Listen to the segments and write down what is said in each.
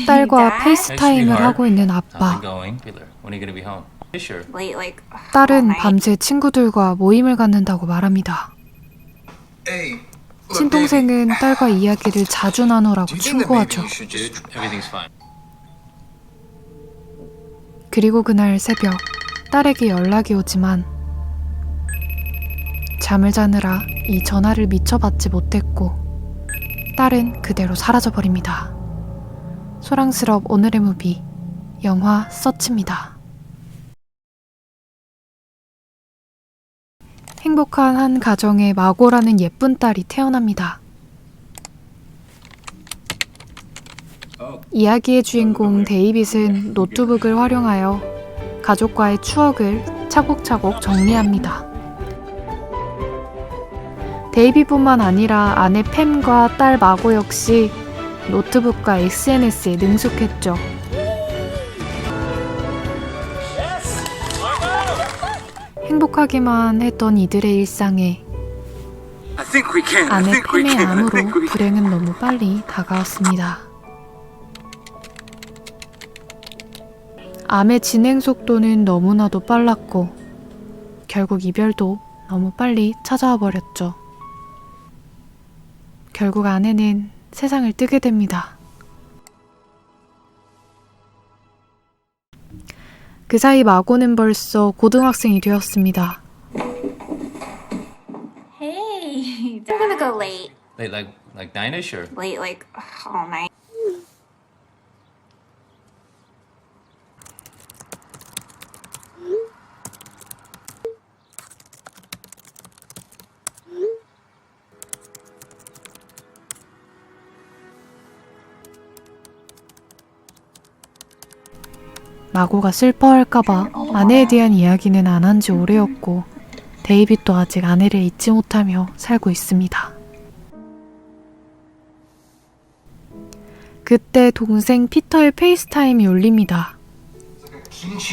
딸과 페이스타임을 하고 있는 아빠. 딸은 밤새 친구들과 모임을 갖는다고 말합니다. 친동생은 딸과 이야기를 자주 나누라고 충고하죠. 그리고 그날 새벽, 딸에게 연락이 오지만 잠을 자느라 이 전화를 미처 받지 못했고 딸은 그대로 사라져버립니다. 소랑스럽 오늘의 무비, 영화 서치입니다. 행복한 한 가정에 마고라는 예쁜 딸이 태어납니다. 이야기의 주인공 데이빗은 노트북을 활용하여 가족과의 추억을 차곡차곡 정리합니다. 데이빗뿐만 아니라 아내 팸과 딸 마고 역시 노트북과 SNS에 능숙했죠. 행복하기만 했던 이들의 일상에 아내 팸의 암으로 불행은 너무 빨리 다가왔습니다. 암의 진행 속도는 너무나도 빨랐고 결국 이별도 너무 빨리 찾아와 버렸죠. 결국 아내는 세상을 뜨게 됩니다. 그 사이 마고는 벌써 고등학생이 되었습니다. Hey, I'm gonna go late. Late like 9ish or? Late like all night. 마고가 슬퍼할까봐 아내에 대한 이야기는 안 한 지 오래였고 데이빗도 아직 아내를 잊지 못하며 살고 있습니다. 그때 동생 피터의 페이스타임이 울립니다.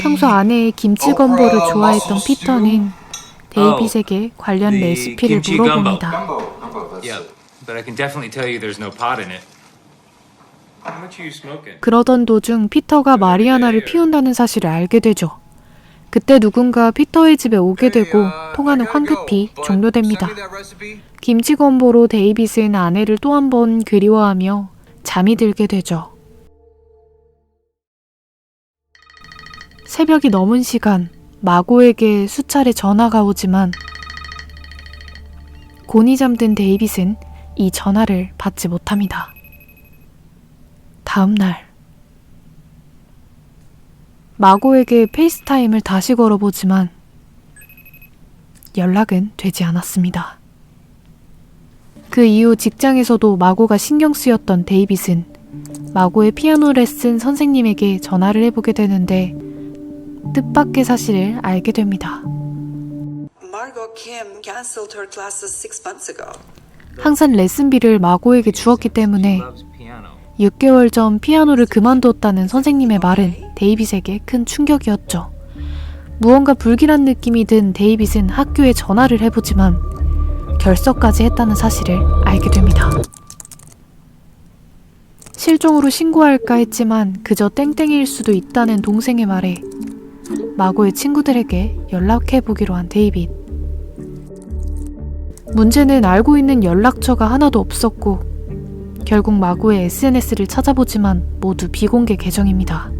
평소 아내의 김치 건보를 좋아했던 피터는 데이빗에게 관련 레시피를 물어봅니다. Yeah, but I can definitely tell you there's no pot in it. How much are you smoking? 그러던 도중 피터가 마리아나를 피운다는 사실을 알게 되죠. 그때 누군가 피터의 집에 오게 되고 통화는 황급히 종료됩니다. 김치 건보로 데이빗은 아내를 또 한 번 그리워하며 잠이 들게 되죠. 새벽이 넘은 시간, 마고에게 수차례 전화가 오지만 곤히 잠든 데이빗은 이 전화를 받지 못합니다. 다음 날 마고에게 페이스타임을 다시 걸어보지만 연락은 되지 않았습니다. 그 이후 직장에서도 마고가 신경 쓰였던 데이빗은 마고의 피아노 레슨 선생님에게 전화를 해보게 되는데 뜻밖의 사실을 알게 됩니다. 항상 레슨비를 마고에게 주었기 때문에 6개월 전 피아노를 그만두었다는 선생님의 말은 데이빗에게 큰 충격이었죠. 무언가 불길한 느낌이 든 데이빗은 학교에 전화를 해보지만 결석까지 했다는 사실을 알게 됩니다. 실종으로 신고할까 했지만 그저 땡땡이일 수도 있다는 동생의 말에 마고의 친구들에게 연락해보기로 한 데이빗. 문제는 알고 있는 연락처가 하나도 없었고 결국 마고의 SNS를 찾아보지만 모두 비공개 계정입니다.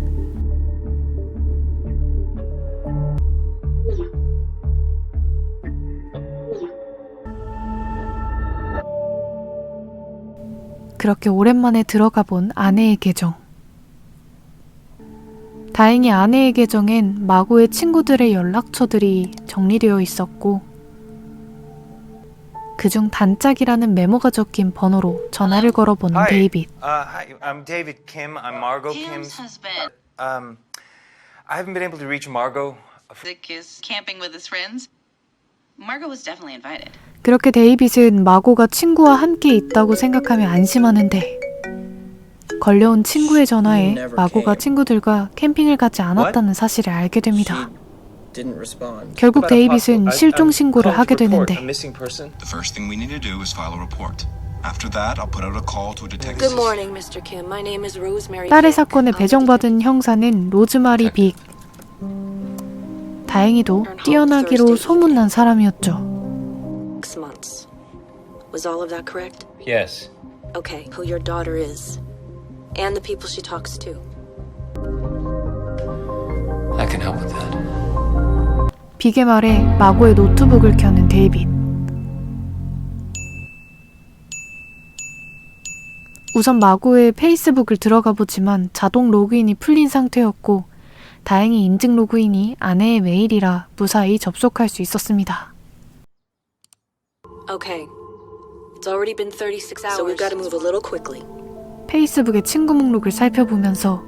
그렇게 오랜만에 들어가 본 아내의 계정. 다행히 아내의 계정엔 마고의 친구들의 연락처들이 정리되어 있었고 그중 단짝이라는 메모가 적힌 번호로 전화를 걸어보는 데이빗. Hi, I'm David Kim. I'm Margot Kim's husband. I haven't been able to reach Margot. Dick is camping with his friends. Margot was definitely invited. 그렇게 데이빗은 마고가 친구와 함께 있다고 생각하며 안심하는데 걸려온 친구의 전화에 마고가 친구들과 캠핑을 가지 않았다는 사실을 알게 됩니다. 결국 데이빗은 실종 신고를 하게 되는데 The first thing we need to do is file a report. After that, I'll put out a call to a detective. Good morning, Mr. Kim. My name is Rosemary. 딸의 사건에 배정받은 형사는 로즈마리 빅. 다행히도 뛰어나기로 소문난 사람이었죠. 6 months. Was all of that correct? Yes. Okay, who your daughter is. And the people she talks to. I can help with that. 빅의 말에 마고의 노트북을 켜는 데이빗. 우선 마고의 페이스북을 들어가 보지만 자동 로그인이 풀린 상태였고 다행히 인증 로그인이 아내의 메일이라 무사히 접속할 수 있었습니다. Okay. It's already been 36 hours. So we've got to move a little quickly. 페이스북의 친구 목록을 살펴보면서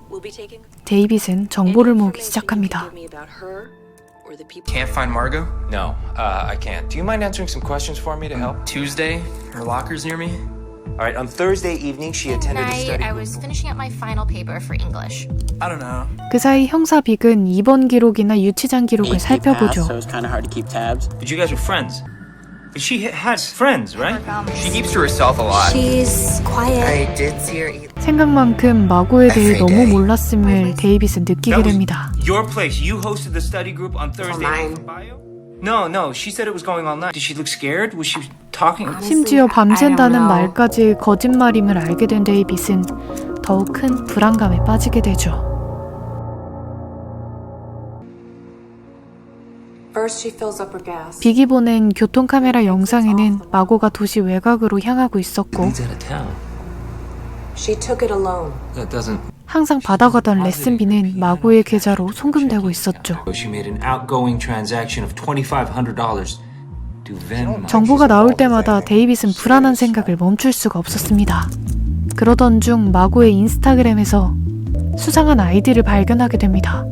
We'll be taking 데이빗은 정보를 모으기 시작합니다. Can't find Margot? No, I can't. Do you mind answering some questions for me to help? Tuesday? Her locker's near me? All right, on Thursday evening, she attended a Tonight, study I group. was finishing up my final paper for English. I don't know. 그 사이 형사 빅은 입원 기록이나 유치장 기록을 살펴보죠. So it's kind of hard to keep tabs. But you guys were friends. But she has friends, right? She keeps to herself a lot. She's quiet. I did see her eat. 생각만큼 마고에 대해 너무 몰랐음을 데이빗은 느끼게 됩니다. Your place. You hosted the study group on Thursday. mine. No, she said it was going all night. Did she look scared? Was she talking? 심지어 밤샌다는 말까지 거짓말임을 알게 된 데이빗은 더욱 큰 불안감에 빠지게 되죠. First she fills up her gas. 빅이 보낸 교통카메라 영상에는 마고가 도시 외곽으로 향하고 있었고 He's out of town. She took it alone. That doesn't. 항상 받아가던 레슨비는 마고의 계좌로 송금되고 있었죠. She made an outgoing transaction of $2,500 to Venmo. 정보가 나올 때마다 데이빗은 불안한 생각을 멈출 수가 없었습니다. 그러던 중 마고의 인스타그램에서 수상한 아이디를 발견하게 됩니다.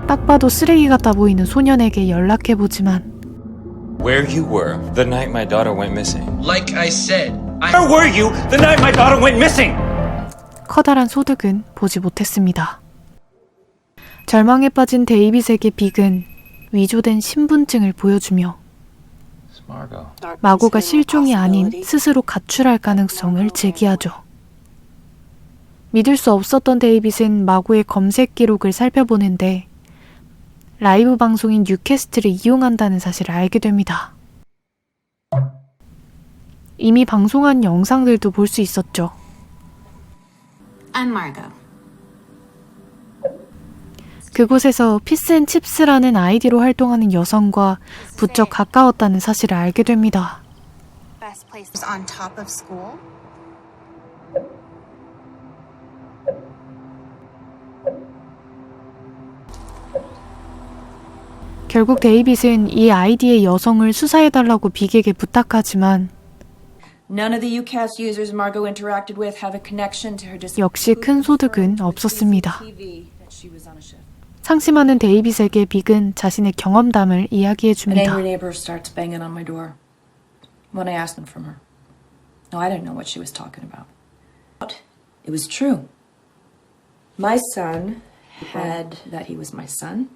딱 봐도 쓰레기 같아 보이는 소년에게 연락해보지만 Where you were the night my daughter went missing. Like I said, Where were you the night my daughter went missing? 커다란 소득은 보지 못했습니다. 절망에 빠진 데이빗에게 빅은 위조된 신분증을 보여주며 Margot. 마고가 실종이 아닌 스스로 가출할 가능성을 제기하죠. 믿을 수 없었던 데이빗은 마고의 검색 기록을 살펴보는데 라이브 방송인 뉴캐스트를 이용한다는 사실을 알게 됩니다. 이미 방송한 영상들도 볼 수 있었죠. I'm Margot. 그곳에서 피스앤칩스라는 아이디로 활동하는 여성과 부쩍 가까웠다는 사실을 알게 됩니다. Best place was on top of school. 결국 데이빗은 이 아이디의 여성을 수사해달라고 빅에게 부탁하지만 None of the UCAS users Margot interacted with have a connection to her 역시 큰 소득은 없었습니다. TV that she was on a shift. 상심하는 데이빗에게 빅은 자신의 경험담을 An 이야기해줍니다. angry neighbor starts banging on my door when I asked them from her. No, I didn't know what she was talking about. It was true. My son had that he was my son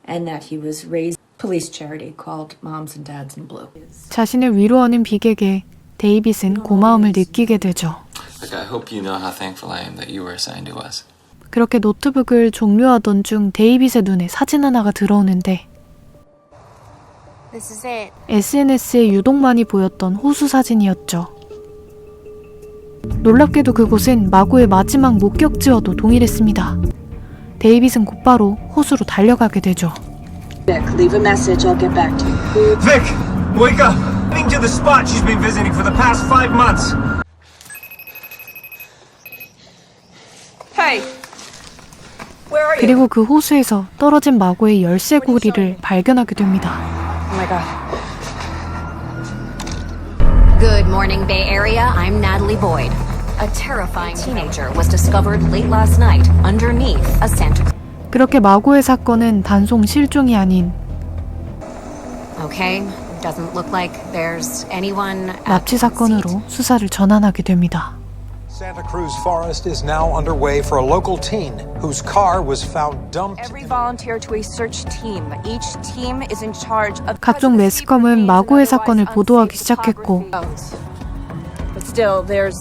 and that he was raised in a police charity called Moms and Dads in Blue. 자신을 위로하는 빅에게 데이빗은 고마움을 느끼게 되죠. Look, I hope you know how thankful I am that you were assigned to us. 그렇게 노트북을 종료하던 중 데이빗의 눈에 사진 하나가 들어오는데 This is it. SNS에 유독 많이 보였던 호수 사진이었죠. 놀랍게도 그곳은 마고의 마지막 목격지와도 동일했습니다. 데이빗은 곧바로 호수로 달려가게 되죠. Leave a message. I'll get back to you. Vic, wake up! Heading to the spot she's been visiting for the past 5 months. Hey, where are you? 그리고 그 호수에서 떨어진 마고의 열쇠고리를 발견하게 됩니다. Oh my God. Good morning, Bay Area. I'm Natalie Boyd. A terrifying teenager was discovered late last night underneath a Santa. 그렇게 마고의 사건은 단송 실종이 아닌 Okay, doesn't look like there's anyone. 납치 사건으로 수사를 전환하게 됩니다. Santa Cruz Forest is now underway for a local teen whose car was found dumped. Every volunteer to a search team. Each team is in charge of 각종 매스컴은 마고의 사건을 보도하기 시작했고 But still, there's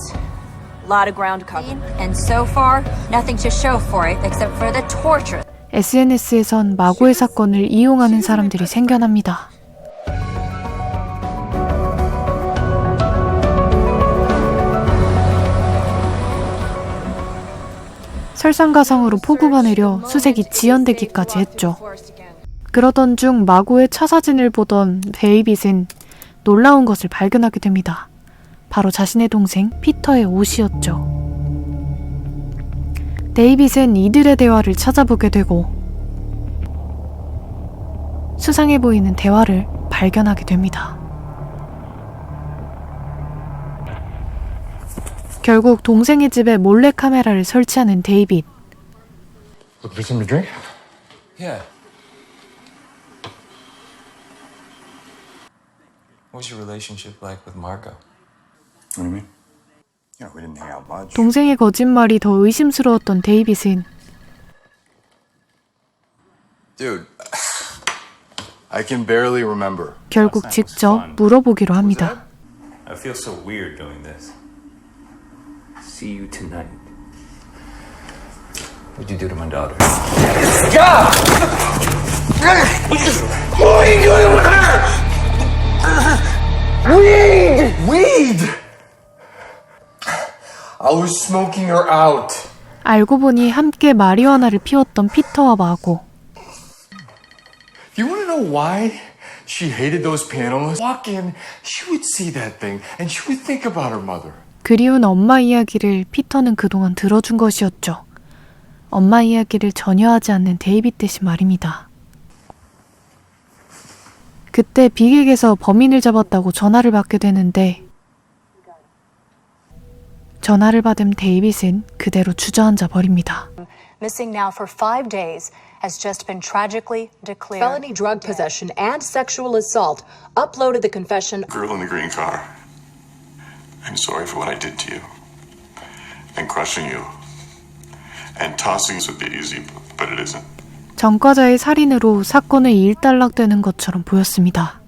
a lot of ground covered. And so far, nothing to show for it except for the torture. SNS에선 마고의 사건을 이용하는 사람들이 생겨납니다. 설상가상으로 폭우가 내려 수색이 지연되기까지 했죠. 그러던 중 마고의 차 사진을 보던 데이빗은 놀라운 것을 발견하게 됩니다. 바로 자신의 동생 피터의 옷이었죠. 데이빗은 이들의 대화를 찾아보게 되고 수상해 보이는 대화를 발견하게 됩니다. 결국 동생의 집에 몰래 카메라를 설치하는 데이빗. Looking for something to drink? Yeah. What's your relationship like with Margot? What do you mean? You know, we didn't hang out much. 동생의 거짓말이 더 의심스러웠던 데이빗은 Dude, I can barely remember. 결국 직접 물어보기로 합니다. I feel so weird doing this. See you tonight. What'd you do to my daughter? Stop! What are you doing with her? Weed! Weed! I was smoking her out. 알고 보니 함께 마리화나를 피웠던 피터와 마고. You want to know why she hated those pianos? Walk in, she would see that thing, and she would think about her mother. 그리운 엄마 이야기를 피터는 그동안 들어준 것이었죠. 엄마 이야기를 전혀 하지 않는 데이빗 대신 말입니다. 그때 빅에게서 범인을 잡았다고 전화를 받게 되는데 전화를 받은 데이빗은 그대로 주저앉아 버립니다. Missing now for 5 days has just been tragically declared. Felony drug possession and sexual assault. Uploaded the confession. Girl in the green car. I'm sorry for what I did to you. And crushing you. And tossing would be easy, but it isn't. 전과자의 살인으로 사건을 일단락되는 것처럼 보였습니다.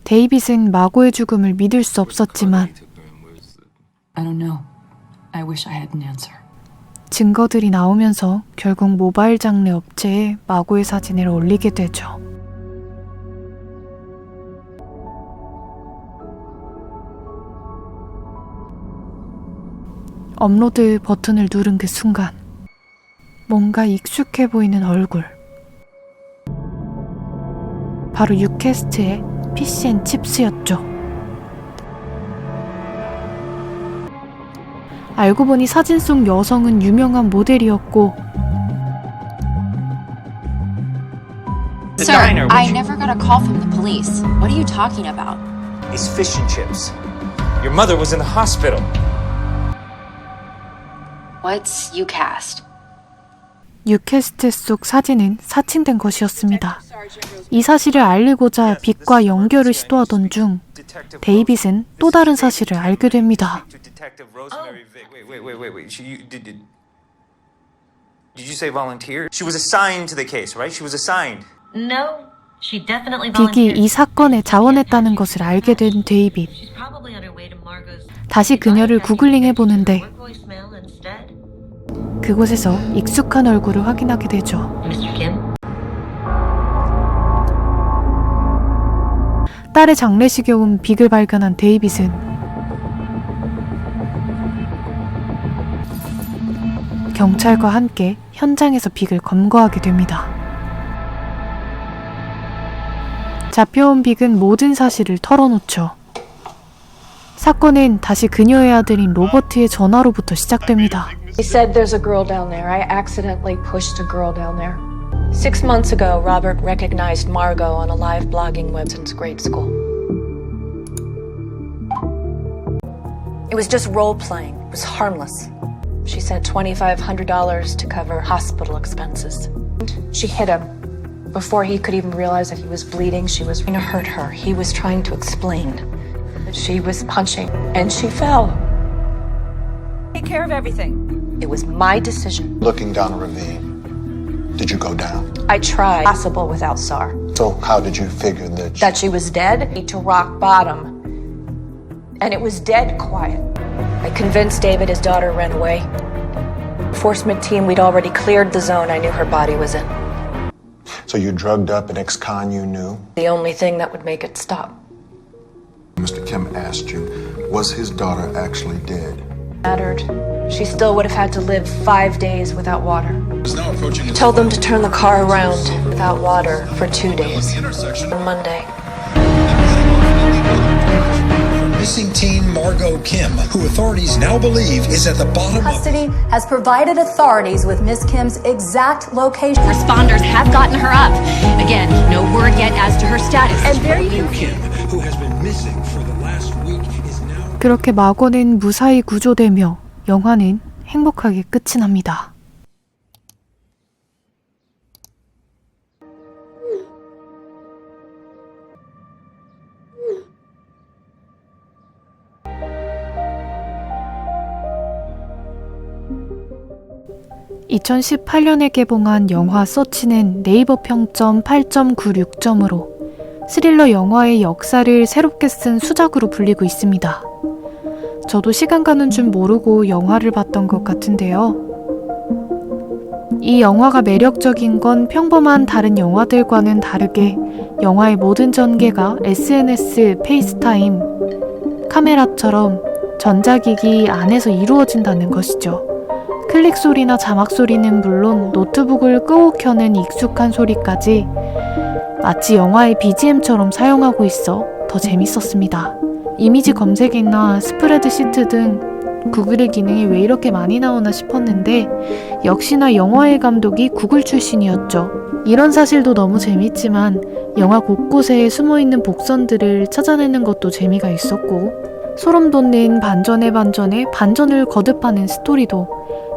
데이빗은 마고의 죽음을 믿을 수 없었지만 I don't know. I wish I had an answer. 증거들이 나오면서 결국 모바일 장례 업체에 마고의 사진을 올리게 되죠. 업로드 버튼을 누른 그 순간 뭔가 익숙해 보이는 얼굴. 바로 유캐스트의 피쉬앤칩스였죠. 알고 보니 사진 속 여성은 유명한 모델이었고 Sir, I never got a call from the police. What are you talking about? It's fish and chips. Your mother was in the hospital. What's UCAST? 유캐스트 속 사진은 사칭된 것이었습니다. 이 사실을 알리고자 빅과 연결을 시도하던 중 데이빗은 또 다른 사실을 알게 됩니다. Did you say volunteer? She was assigned to the case, right? She was assigned. No, she definitely 빅이 volunteered. 이 사건에 자원했다는 것을 알게 된 데이빗. She's probably on her way to Margot's. 다시 그녀를 구글링 해보는데 Voicemail instead. 그곳에서 익숙한 얼굴을 확인하게 되죠. Mr. Kim? 딸의 장례식에 온 빅을 발견한 데이빗은 경찰과 함께 현장에서 빅을 검거하게 됩니다. 잡혀온 빅은 모든 사실을 털어놓죠. 사건은 다시 그녀의 아들인 로버트의 전화로부터 시작됩니다. He said there's a girl down there. I accidentally pushed a girl down there. 6 months ago, Robert recognized Margot on a live blogging web since grade school. It was just role-playing. It was harmless. She sent $2,500 to cover hospital expenses. She hit him. Before he could even realize that he was bleeding, she was trying to hurt her. He was trying to explain. She was punching, and she fell. take care of everything. It was my decision. Looking down a ravine, did you go down? I tried. Possible without SAR. So how did you figure That she was dead to rock bottom. And it was dead quiet. I convinced David his daughter ran away. Enforcement team, we'd already cleared the zone I knew her body was in. So you drugged up an ex-con you knew? The only thing that would make it stop. Mr. Kim asked you, was his daughter actually dead? Mattered. She still would have had to live 5 days without water. I told them to turn the car around without water for 2 days. On Monday. Missing teen Margot Kim, who authorities now believe is at the bottom Custody of... has provided authorities with Miss Kim's exact location. Responders have gotten her up. Again, no word yet as to her status. And there you Kim, who has been missing for the last week, is now... 그렇게 마고는 무사히 구조되며 영화는 행복하게 끝이 납니다. (2018년에) 개봉한 영화 서치는 네이버 평점 8.96점으로 스릴러 영화의 역사를 새롭게 쓴 수작으로 불리고 있습니다. 저도 시간 가는 줄 모르고 영화를 봤던 것 같은데요. 이 영화가 매력적인 건 평범한 다른 영화들과는 다르게 영화의 모든 전개가 SNS, 페이스타임, 카메라처럼 전자기기 안에서 이루어진다는 것이죠. 클릭 소리나 자막 소리는 물론 노트북을 끄고 켜는 익숙한 소리까지 마치 영화의 BGM처럼 사용하고 있어 더 재밌었습니다. 이미지 검색이나 스프레드시트 등 구글의 기능이 왜 이렇게 많이 나오나 싶었는데 역시나 영화의 감독이 구글 출신이었죠. 이런 사실도 너무 재밌지만 영화 곳곳에 숨어있는 복선들을 찾아내는 것도 재미가 있었고 소름 돋는 반전에 반전을 거듭하는 스토리도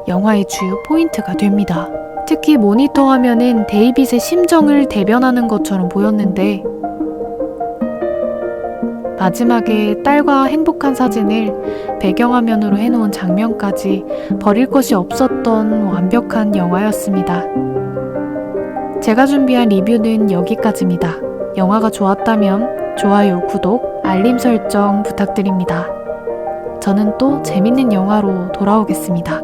영화의 주요 포인트가 됩니다. 특히 모니터 화면은 데이빗의 심정을 대변하는 것처럼 보였는데 마지막에 딸과 행복한 사진을 배경화면으로 해놓은 장면까지 버릴 것이 없었던 완벽한 영화였습니다. 제가 준비한 리뷰는 여기까지입니다. 영화가 좋았다면 좋아요, 구독, 알림 설정 부탁드립니다. 저는 또 재밌는 영화로 돌아오겠습니다.